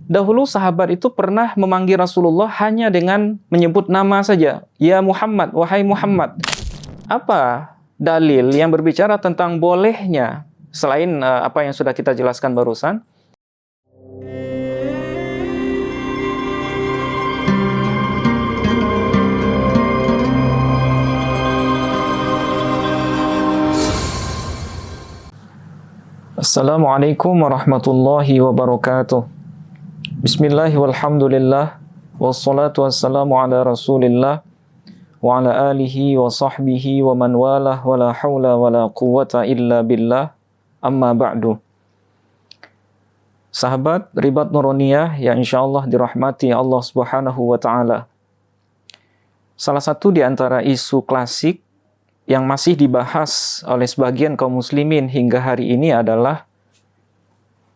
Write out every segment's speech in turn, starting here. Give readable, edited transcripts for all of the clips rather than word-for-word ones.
dahulu sahabat itu pernah memanggil Rasulullah hanya dengan menyebut nama saja. Ya Muhammad, wahai Muhammad. Apa dalil yang berbicara tentang bolehnya selain apa yang sudah kita jelaskan barusan? Assalamualaikum warahmatullahi wabarakatuh. Bismillah walhamdulillah wassalatu wassalamu ala rasulillah wa ala alihi wa sahbihi wa man walah wa la hawla wa la quwwata illa billah, amma ba'du. Sahabat Ribat Nuroniyah yang insyaallah dirahmati Allah Subhanahu wa taala. Salah satu di antara isu klasik yang masih dibahas oleh sebagian kaum muslimin hingga hari ini adalah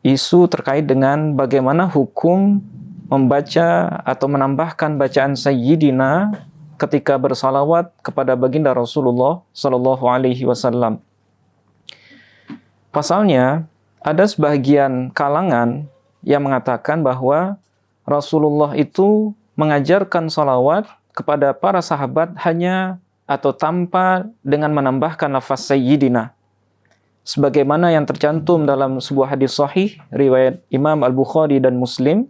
isu terkait dengan bagaimana hukum membaca atau menambahkan bacaan Sayyidina ketika bersalawat kepada baginda Rasulullah Sallallahu Alaihi Wasallam. Pasalnya, ada sebagian kalangan yang mengatakan bahwa Rasulullah itu mengajarkan salawat kepada para sahabat hanya atau tanpa dengan menambahkan lafaz Sayyidina. Sebagaimana yang tercantum dalam sebuah hadis sahih riwayat Imam Al-Bukhari dan Muslim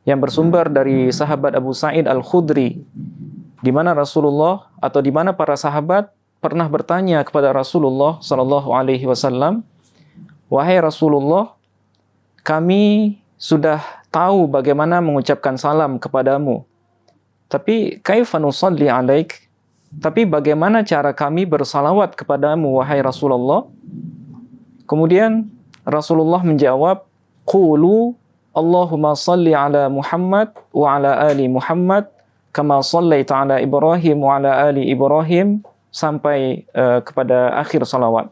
yang bersumber dari sahabat Abu Sa'id Al-Khudri, di mana Rasulullah atau di mana para sahabat pernah bertanya kepada Rasulullah sallallahu alaihi wasallam, "Wahai Rasulullah, kami sudah tahu bagaimana mengucapkan salam kepadamu. Tapi kaifa nusalli alaik? Tapi bagaimana cara kami bersalawat kepadamu, wahai Rasulullah?" Kemudian Rasulullah menjawab, "Qulu Allahumma salli ala Muhammad wa ala ali Muhammad kama sallaita ala Ibrahim wa ala ali Ibrahim," sampai kepada akhir salawat.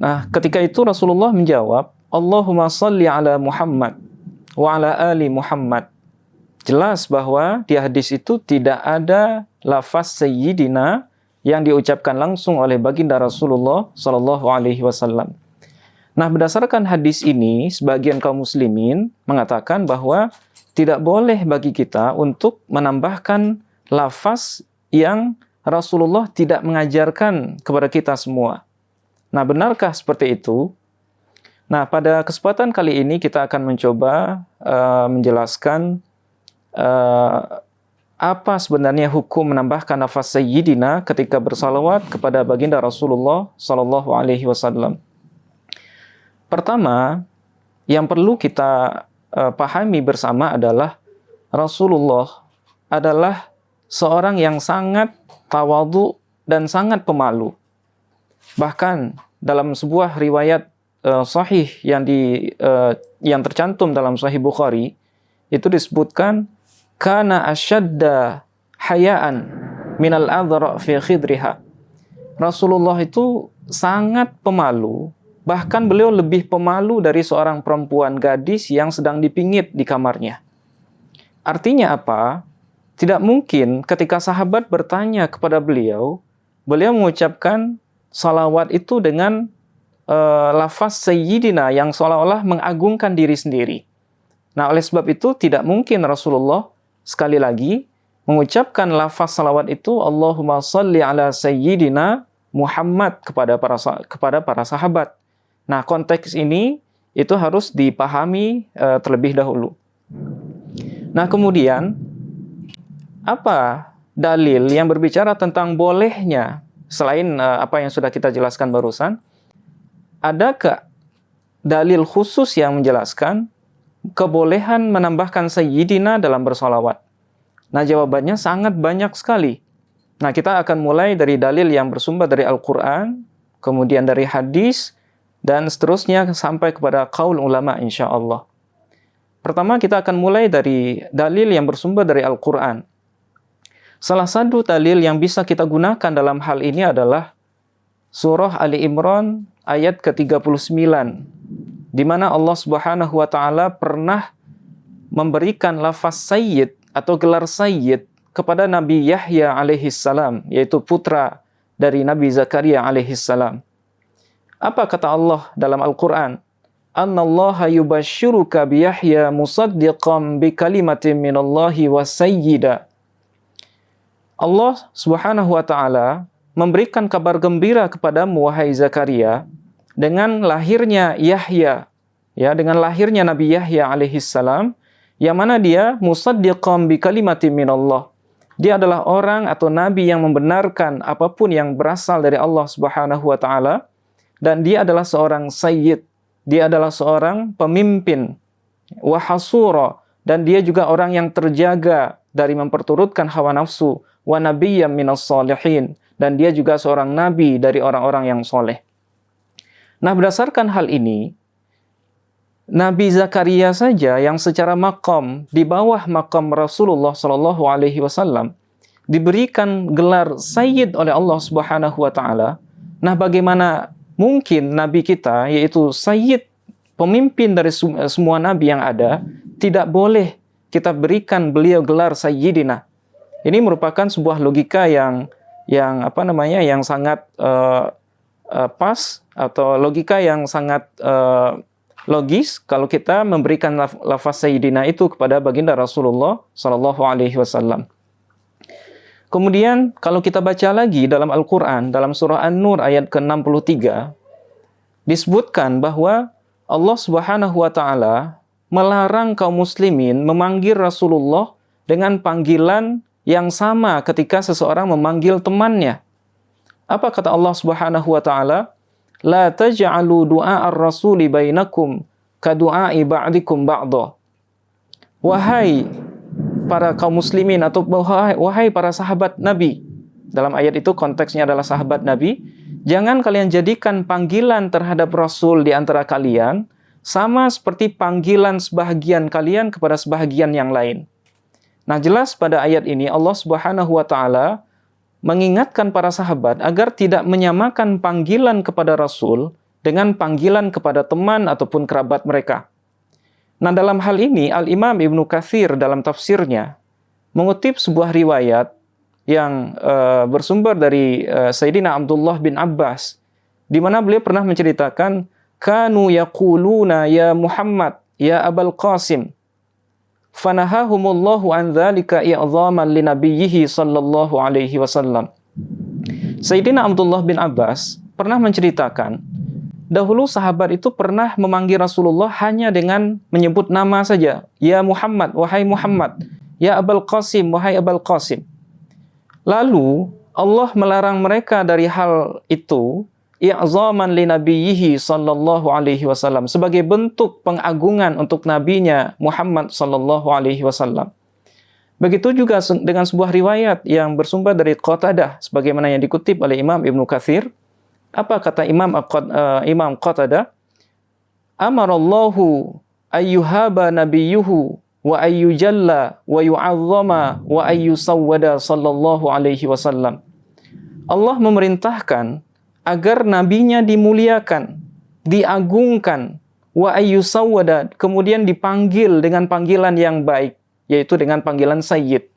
Nah, ketika itu Rasulullah menjawab, "Allahumma salli ala Muhammad wa ala ali Muhammad." Jelas bahwa di hadis itu tidak ada lafaz Sayyidina yang diucapkan langsung oleh baginda Rasulullah Sallallahu Alaihi Wasallam. Nah, berdasarkan hadis ini, sebagian kaum muslimin mengatakan bahwa tidak boleh bagi kita untuk menambahkan lafaz yang Rasulullah tidak mengajarkan kepada kita semua. Nah, benarkah seperti itu? Nah, pada kesempatan kali ini kita akan mencoba menjelaskan apa sebenarnya hukum menambahkan lafaz Sayyidina ketika bersalawat kepada baginda Rasulullah Sallallahu Alaihi Wasallam. Pertama, yang perlu kita pahami bersama adalah Rasulullah adalah seorang yang sangat tawadhu dan sangat pemalu. Bahkan dalam sebuah riwayat sahih yang tercantum dalam Sahih Bukhari, itu disebutkan kana asyadda hayaan minal adhra fi khidriha. Rasulullah itu sangat pemalu, bahkan beliau lebih pemalu dari seorang perempuan gadis yang sedang dipingit di kamarnya. Artinya apa? Tidak mungkin ketika sahabat bertanya kepada beliau mengucapkan salawat itu dengan lafaz Sayyidina yang seolah-olah mengagungkan diri sendiri. Nah, oleh sebab itu tidak mungkin Rasulullah sekali lagi mengucapkan lafaz salawat itu Allahumma salli ala Sayyidina Muhammad kepada para sahabat. Nah, konteks ini itu harus dipahami terlebih dahulu. Nah, kemudian apa dalil yang berbicara tentang bolehnya selain apa yang sudah kita jelaskan barusan? Adakah dalil khusus yang menjelaskan kebolehan menambahkan Sayyidina dalam bersalawat? Nah, jawabannya sangat banyak sekali. Nah, kita akan mulai dari dalil yang bersumber dari Al-Quran, kemudian dari hadis, dan seterusnya sampai kepada qaul ulama insyaallah. Pertama, kita akan mulai dari dalil yang bersumber dari Al-Quran. Salah satu dalil yang bisa kita gunakan dalam hal ini adalah surah Ali Imran ayat ke-39. Di mana Allah Subhanahu wa taala pernah memberikan lafaz sayyid atau gelar sayyid kepada Nabi Yahya alaihi salam, yaitu putra dari Nabi Zakaria alaihi salam. Apa kata Allah dalam Al-Qur'an? annallaha yubashshiruka bi Yahya musaddiqan bi kalimatin minallahi wa sayyida. Allah Subhanahu wa taala memberikan kabar gembira kepadamu wahai Zakaria dengan lahirnya Yahya, ya, dengan lahirnya Nabi Yahya alaihi salam, yang mana dia musaddiqan bi kalimatin minallah. Dia adalah orang atau nabi yang membenarkan apapun yang berasal dari Allah Subhanahu wa taala, dan dia adalah seorang sayyid, dia adalah seorang pemimpin, wa hasura, dan dia juga orang yang terjaga dari memperturutkan hawa nafsu, wa nabiyyam minas salihin, dan dia juga seorang nabi dari orang-orang yang soleh. Nah, berdasarkan hal ini, Nabi Zakaria saja yang secara maqam di bawah maqam Rasulullah Shallallahu Alaihi Wasallam diberikan gelar Sayyid oleh Allah Subhanahu Wa Taala. Nah, bagaimana mungkin Nabi kita, yaitu Sayyid, pemimpin dari semua Nabi yang ada, tidak boleh kita berikan beliau gelar Sayyidina? Ini merupakan sebuah logika yang sangat pas, atau logika yang sangat logis kalau kita memberikan lafaz Sayyidina itu kepada baginda Rasulullah Sallallahu Alaihi Wasallam. Kemudian kalau kita baca lagi dalam Al-Quran, dalam surah An-Nur ayat ke-63, disebutkan bahwa Allah Subhanahu wa taala melarang kaum muslimin memanggil Rasulullah dengan panggilan yang sama ketika seseorang memanggil temannya. Apa kata Allah Subhanahu wa taala? La taj'alu du'a ar-rasuli bainakum ka du'ai ba'dikum ba'dha. Wahai para kaum muslimin, atau wahai para sahabat Nabi. Dalam ayat itu konteksnya adalah sahabat Nabi. Jangan kalian jadikan panggilan terhadap Rasul di antara kalian sama seperti panggilan sebahagian kalian kepada sebahagian yang lain. Nah, jelas pada ayat ini Allah Subhanahu wa taala mengingatkan para sahabat agar tidak menyamakan panggilan kepada Rasul dengan panggilan kepada teman ataupun kerabat mereka. Nah, dalam hal ini Al-Imam Ibnu Katsir dalam tafsirnya mengutip sebuah riwayat yang bersumber dari Sayyidina Abdullah bin Abbas, di mana beliau pernah menceritakan, kanu yaquluna ya Muhammad ya Abul Qasim, fanahahumullahu an dzalika i'dhaman li nabiyhi sallallahu alaihi wasallam. Sayyidina Abdullah bin Abbas pernah menceritakan, dahulu sahabat itu pernah memanggil Rasulullah hanya dengan menyebut nama saja, ya Muhammad, wahai Muhammad, ya Abul Qasim, wahai Abul Qasim. Lalu Allah melarang mereka dari hal itu, i'dhaman li nabiyhi sallallahu alaihi wasallam, sebagai bentuk pengagungan untuk nabinya Muhammad sallallahu alaihi wasallam. Begitu juga dengan sebuah riwayat yang bersumber dari Qatadah sebagaimana yang dikutip oleh Imam Ibnu Katsir. Apa kata Imam Qatadah? Amarallahu ayyuhaba nabiyyuhu wa ayyujalla wa yu'azzama wa ayyusawwada sallallahu alaihi wasallam. Allah memerintahkan agar nabinya dimuliakan, diagungkan, wa ayyusawwada, kemudian dipanggil dengan panggilan yang baik, yaitu dengan panggilan Sayyid.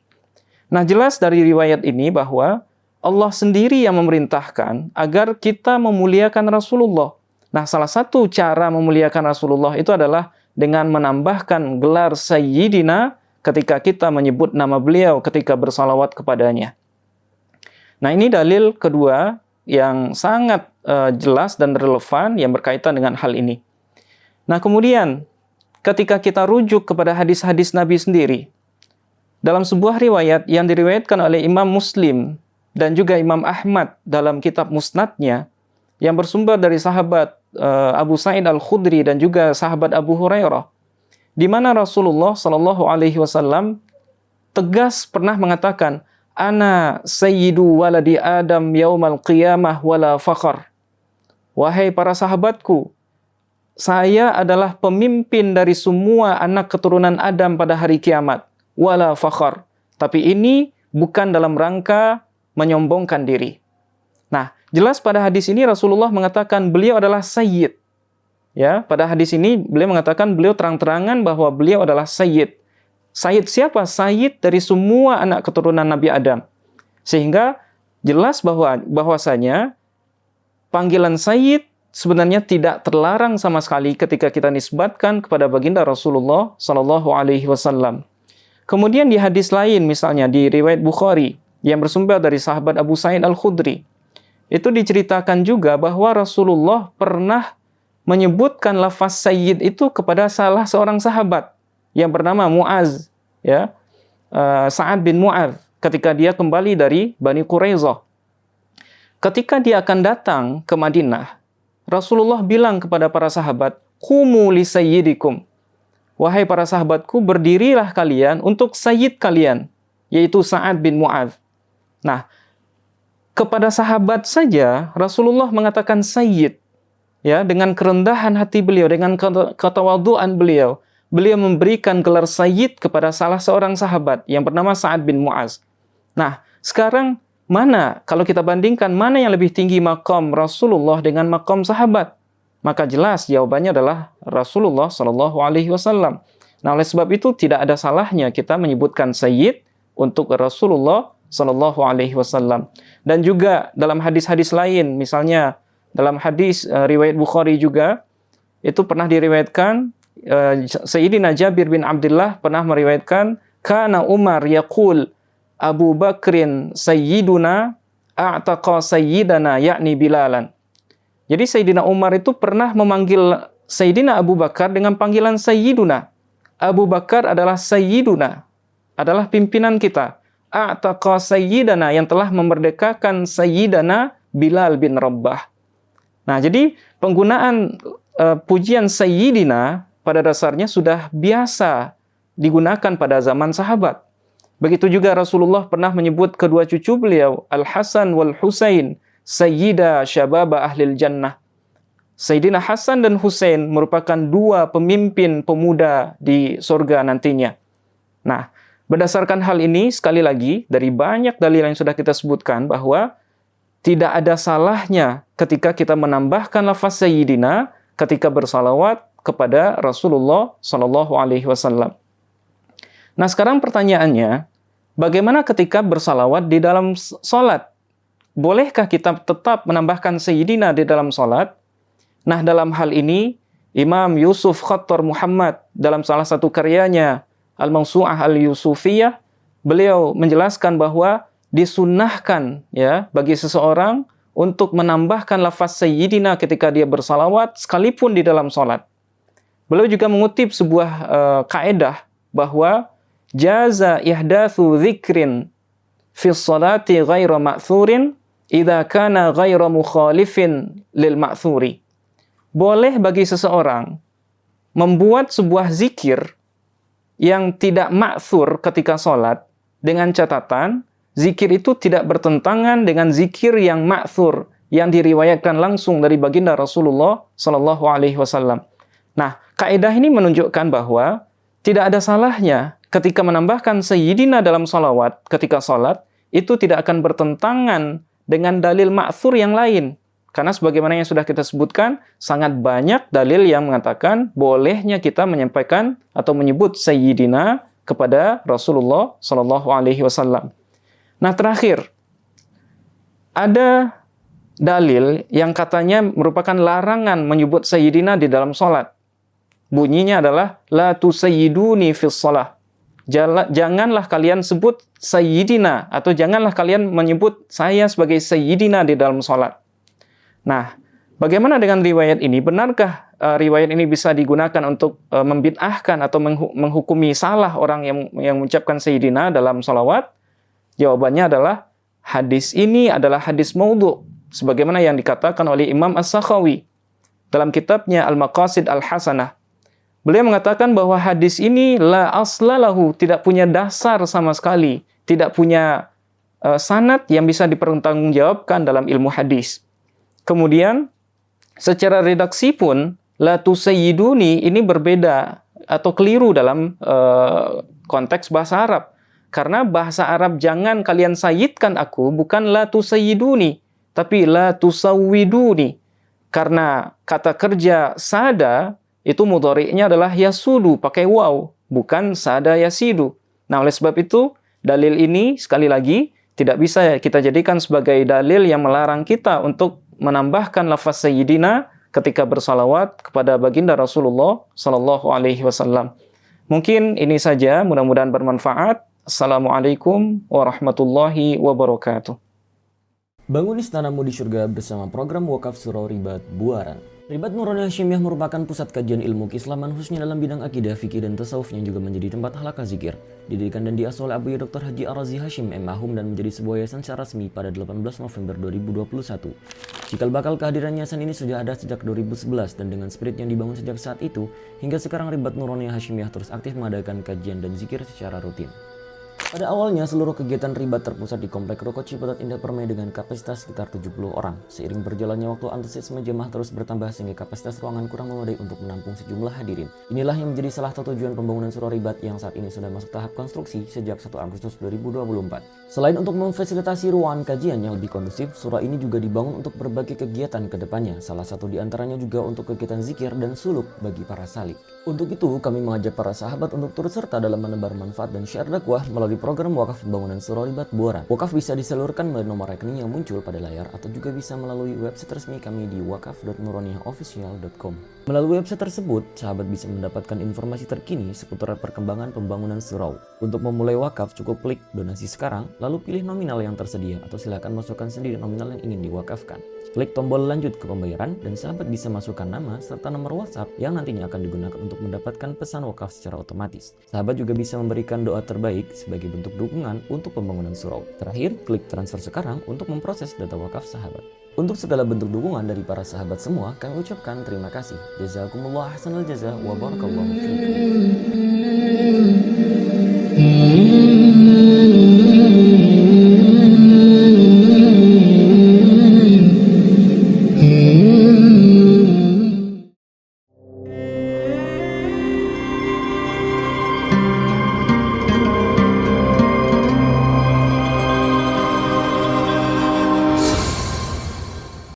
Nah, jelas dari riwayat ini bahwa Allah sendiri yang memerintahkan agar kita memuliakan Rasulullah. Nah, salah satu cara memuliakan Rasulullah itu adalah dengan menambahkan gelar Sayyidina ketika kita menyebut nama beliau, ketika bersalawat kepadanya. Nah, ini dalil kedua yang sangat jelas dan relevan yang berkaitan dengan hal ini. Nah, kemudian ketika kita rujuk kepada hadis-hadis Nabi sendiri, dalam sebuah riwayat yang diriwayatkan oleh Imam Muslim dan juga Imam Ahmad dalam kitab Musnadnya, yang bersumber dari sahabat Abu Sa'id Al-Khudri dan juga sahabat Abu Hurairah, di mana Rasulullah Shallallahu Alaihi Wasallam tegas pernah mengatakan, Ana sayyidu waladi Adam yaumal qiyamah wala fakhar. Wahai para sahabatku, saya adalah pemimpin dari semua anak keturunan Adam pada hari kiamat, wala fakhar. Tapi ini bukan dalam rangka menyombongkan diri. Nah, jelas pada hadis ini Rasulullah mengatakan beliau adalah Sayyid. Ya, pada hadis ini beliau mengatakan beliau terang-terangan bahwa beliau adalah Sayyid. Sayyid siapa? Sayyid dari semua anak keturunan Nabi Adam. Sehingga jelas bahwasanya panggilan Sayyid sebenarnya tidak terlarang sama sekali ketika kita nisbatkan kepada baginda Rasulullah Sallallahu Alaihi Wasallam. Kemudian di hadis lain, misalnya di riwayat Bukhari yang bersumber dari sahabat Abu Sa'id Al-Khudri, itu diceritakan juga bahwa Rasulullah pernah menyebutkan lafaz sayyid itu kepada salah seorang sahabat yang bernama Mu'az, ya, Sa'ad bin Mu'adz, ketika dia kembali dari Bani Quraisyah. Ketika dia akan datang ke Madinah, Rasulullah bilang kepada para sahabat, "Qumu li sayyidikum." Wahai para sahabatku, berdirilah kalian untuk sayyid kalian, yaitu Sa'ad bin Mu'adz. Nah, kepada sahabat saja Rasulullah mengatakan sayyid, ya, dengan kerendahan hati beliau, dengan ketawaduan beliau. Beliau memberikan gelar sayyid kepada salah seorang sahabat yang bernama Sa'ad bin Mu'adz. Nah, sekarang mana, kalau kita bandingkan, mana yang lebih tinggi maqam Rasulullah dengan maqam sahabat? Maka jelas jawabannya adalah Rasulullah Shallallahu Alaihi Wasallam. Nah, oleh sebab itu tidak ada salahnya kita menyebutkan sayyid untuk Rasulullah Shallallahu Alaihi Wasallam. Dan juga dalam hadis-hadis lain, misalnya dalam hadis riwayat Bukhari juga, itu pernah diriwayatkan, Sayyidina Jabir bin Abdullah pernah meriwayatkan, kana Umar yaqul Abu Bakrin sayyiduna a'taqa sayyidana yakni Bilalan. Jadi Sayyidina Umar itu pernah memanggil Sayyidina Abu Bakar dengan panggilan sayyiduna. Abu Bakar adalah sayyiduna, adalah pimpinan kita. A'taqa sayyidana, yang telah memerdekakan sayyidana Bilal bin Rabah. Nah, jadi penggunaan pujian sayyidina pada dasarnya sudah biasa digunakan pada zaman sahabat. Begitu juga Rasulullah pernah menyebut kedua cucu beliau, Al-Hasan wal Husain, Sayyida Syababa Ahlil Jannah. Sayyidina Hasan dan Husain merupakan dua pemimpin pemuda di surga nantinya. Nah, berdasarkan hal ini, sekali lagi, dari banyak dalil yang sudah kita sebutkan, bahwa tidak ada salahnya ketika kita menambahkan lafaz sayyidina ketika bersalawat kepada Rasulullah Shallallahu Alaihi Wasallam. Nah, sekarang pertanyaannya, bagaimana ketika bersalawat di dalam sholat? Bolehkah kita tetap menambahkan sayyidina di dalam sholat? Nah, dalam hal ini, Imam Yusuf Khattar Muhammad dalam salah satu karyanya, Al-Mawsu'ah Al-Yusufiyah, beliau menjelaskan bahwa disunnahkan, ya, bagi seseorang untuk menambahkan lafaz sayyidina ketika dia bersalawat sekalipun di dalam sholat. Beliau juga mengutip sebuah kaedah bahwa jaza ihdatsu dzikrin fi sholati ghaira ma'thurin idza kana ghaira mukhalifin lil ma'thuri. Boleh bagi seseorang membuat sebuah zikir yang tidak ma'thur ketika sholat, dengan catatan zikir itu tidak bertentangan dengan zikir yang ma'thur, yang diriwayatkan langsung dari baginda Rasulullah Sallallahu Alaihi Wasallam. Nah, kaidah ini menunjukkan bahwa tidak ada salahnya ketika menambahkan sayyidina dalam salawat ketika sholat, itu tidak akan bertentangan dengan dalil ma'thur yang lain. Karena sebagaimana yang sudah kita sebutkan, sangat banyak dalil yang mengatakan bolehnya kita menyampaikan atau menyebut sayyidina kepada Rasulullah Sallallahu Alaihi Wasallam. Nah, terakhir, ada dalil yang katanya merupakan larangan menyebut sayyidina di dalam sholat. Bunyinya adalah, la tusayyiduni fis shalah. Janganlah kalian sebut sayyidina, atau janganlah kalian menyebut saya sebagai sayyidina di dalam sholat. Nah, bagaimana dengan riwayat ini? Benarkah riwayat ini bisa digunakan untuk membid'ahkan atau menghukumi salah orang yang mengucapkan sayyidina dalam sholawat? Jawabannya adalah, hadis ini adalah hadis maudhu, sebagaimana yang dikatakan oleh Imam As-Sakhawi dalam kitabnya Al-Maqasid Al-Hasanah. Beliau mengatakan bahwa hadis ini la aslalahu, tidak punya dasar sama sekali, tidak punya sanad yang bisa dipertanggungjawabkan dalam ilmu hadis. Kemudian, secara redaksi pun, la tusayyiduni ini berbeda atau keliru dalam konteks bahasa Arab. Karena bahasa Arab jangan kalian sayyidkan aku, bukan la tusayyiduni, tapi la tusawwiduni. Karena kata kerja sada, itu mudhari'nya adalah yasudu, pakai waw, bukan sada yasidu. Nah, oleh sebab itu, dalil ini, sekali lagi, tidak bisa kita jadikan sebagai dalil yang melarang kita untuk menambahkan lafaz sayyidina ketika bersalawat kepada baginda Rasulullah Sallallahu Alaihi Wasallam. Mungkin ini saja, mudah-mudahan bermanfaat. Assalamualaikum warahmatullahi wabarakatuh. Bangun istanamu di surga bersama program Wakaf Surau Ribat Buaran. Ribat Nuraniyah Hasyimiyah merupakan pusat kajian ilmu keislaman khususnya dalam bidang akidah, fikih, dan tasawuf yang juga menjadi tempat halaqah zikir. Didirikan dan diasuh oleh Abu Dr. Haji Ar-Razi Hashim M.Mahum dan menjadi sebuah yayasan secara resmi pada 18 November 2021. Cikal bakal kehadiran yayasan ini sudah ada sejak 2011 dan dengan spirit yang dibangun sejak saat itu, hingga sekarang Ribat Nuraniyah Hasyimiyah terus aktif mengadakan kajian dan zikir secara rutin. Pada awalnya, seluruh kegiatan Ribat terpusat di Komplek Ruko Ciputat Indah Permai dengan kapasitas sekitar 70 orang. Seiring berjalannya waktu, antusiasme jemaah terus bertambah sehingga kapasitas ruangan kurang memadai untuk menampung sejumlah hadirin. Inilah yang menjadi salah satu tujuan pembangunan Surau Ribat yang saat ini sudah masuk tahap konstruksi sejak 1 Agustus 2024. Selain untuk memfasilitasi ruangan kajian yang lebih kondusif, surau ini juga dibangun untuk berbagai kegiatan ke depannya. Salah satu di antaranya juga untuk kegiatan zikir dan suluk bagi para salik. Untuk itu, kami mengajak para sahabat untuk turut serta dalam menebar manfaat dan syiar dakwah melalui program wakaf pembangunan Surau Ribat Buaran. Wakaf bisa disalurkan melalui nomor rekening yang muncul pada layar atau juga bisa melalui website resmi kami di wakaf.nuraniyahofficial.com. Melalui website tersebut, sahabat bisa mendapatkan informasi terkini seputar perkembangan pembangunan surau. Untuk memulai wakaf, cukup klik donasi sekarang, lalu pilih nominal yang tersedia atau silakan masukkan sendiri nominal yang ingin diwakafkan. Klik tombol lanjut ke pembayaran dan sahabat bisa masukkan nama serta nomor WhatsApp yang nantinya akan digunakan untuk mendapatkan pesan wakaf secara otomatis. Sahabat juga bisa memberikan doa terbaik sebagai bentuk dukungan untuk pembangunan surau. Terakhir, klik transfer sekarang untuk memproses data wakaf sahabat. Untuk segala bentuk dukungan dari para sahabat semua, kami ucapkan terima kasih. Jazakumullah ahsanal jazaa wa barakallahu fiikum.